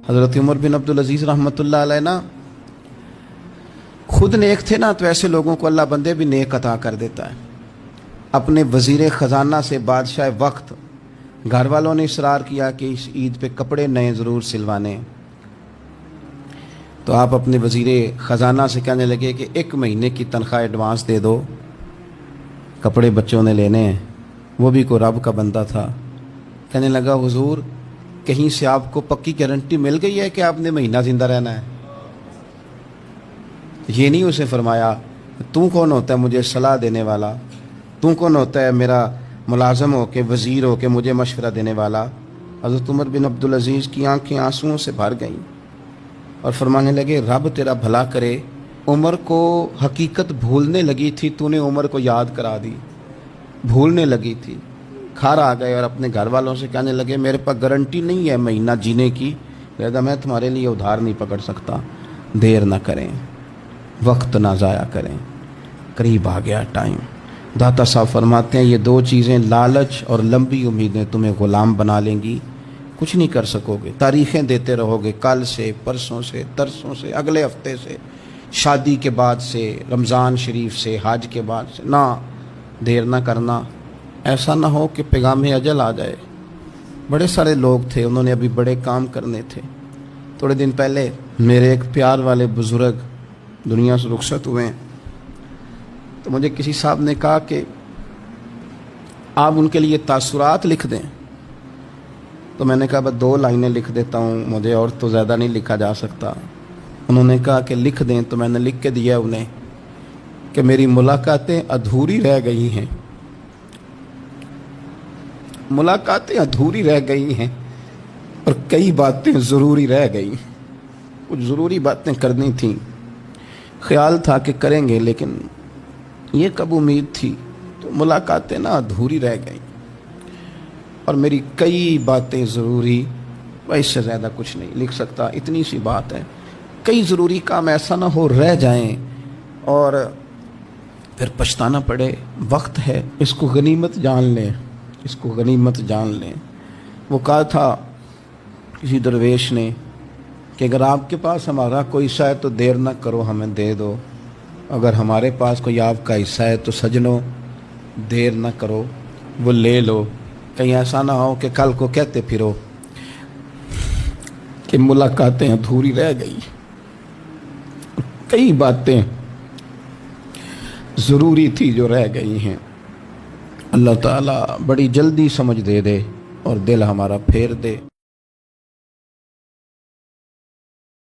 حضرت عمر بن عبدالعزیز رحمتullah علیہ نا خود نیک تھے نا، تو ایسے لوگوں کو اللہ بندے بھی نیک عطا کر دیتا ہے۔ اپنے وزیر خزانہ سے بادشاہ وقت گھر والوں نے اصرار کیا کہ اس عید پہ کپڑے نئے ضرور سلوانے، تو آپ اپنے وزیر خزانہ سے کہنے لگے کہ 1 مہینے کی تنخواہ ایڈوانس دے دو، کپڑے بچوں نے لینے ہیں۔ وہ بھی کوئی رب کا بندہ تھا، کہنے لگا حضور کہیں سے آپ کو پکی گارنٹی مل گئی ہے کہ آپ نے مہینہ زندہ رہنا ہے؟ یہ نہیں اسے فرمایا تو کون ہوتا ہے مجھے صلاح دینے والا، تو کون ہوتا ہے میرا ملازم ہو کے وزیر ہو کے مجھے مشورہ دینے والا۔ حضرت عمر بن عبدالعزیز کی آنکھیں آنسوؤں سے بھر گئیں اور فرمانے لگے رب تیرا بھلا کرے، عمر کو حقیقت بھولنے لگی تھی، تو نے عمر کو یاد کرا دی، بھولنے لگی تھی۔ گھر آ گئے اور اپنے گھر والوں سے کہنے لگے میرے پاس گارنٹی نہیں ہے مہینہ جینے کی، لہذا میں تمہارے لیے ادھار نہیں پکڑ سکتا، دیر نہ کریں، وقت نہ ضائع کریں۔ قریب آ گیا ٹائم۔ داتا صاحب فرماتے ہیں یہ 2 چیزیں لالچ اور لمبی امیدیں تمہیں غلام بنا لیں گی، کچھ نہیں کر سکو گے، تاریخیں دیتے رہو گے، کل سے، پرسوں سے، ترسوں سے، اگلے ہفتے سے، شادی کے بعد سے، رمضان شریف سے، حج کے بعد سے، نہ دیر نہ کرنا، ایسا نہ ہو کہ پیغام اجل آ جائے۔ بڑے سارے لوگ تھے، انہوں نے ابھی بڑے کام کرنے تھے۔ تھوڑے دن پہلے میرے ایک پیار والے بزرگ دنیا سے رخصت ہوئے ہیں، تو مجھے کسی صاحب نے کہا کہ آپ ان کے لیے تاثرات لکھ دیں، تو میں نے کہا بس 2 لائنیں لکھ دیتا ہوں، مجھے اور تو زیادہ نہیں لکھا جا سکتا۔ انہوں نے کہا کہ لکھ دیں، تو میں نے لکھ کے دیا انہیں کہ میری ملاقاتیں ادھوری رہ گئی ہیں، ملاقاتیں ادھوری رہ گئی ہیں اور کئی باتیں ضروری رہ گئی، کچھ ضروری باتیں کرنی تھیں، خیال تھا کہ کریں گے لیکن یہ کب امید تھی، تو ملاقاتیں نا ادھوری رہ گئیں اور میری کئی باتیں ضروری، اس سے زیادہ کچھ نہیں لکھ سکتا، اتنی سی بات ہے۔ کئی ضروری کام ایسا نہ ہو رہ جائیں اور پھر پچھتانا پڑے۔ وقت ہے، اس کو غنیمت جان لیں، اس کو غنیمت جان لیں۔ وہ کہا تھا کسی درویش نے کہ اگر آپ کے پاس ہمارا کوئی حصہ ہے تو دیر نہ کرو ہمیں دے دو، اگر ہمارے پاس کوئی آپ کا حصہ ہے تو سجنوں دیر نہ کرو وہ لے لو، کہیں ایسا نہ ہو کہ کل کو کہتے پھرو کہ ملاقاتیں ادھوری رہ گئی، کئی باتیں ضروری تھی جو رہ گئی ہیں۔ اللہ تعالیٰ بڑی جلدی سمجھ دے اور دل ہمارا پھیر دے۔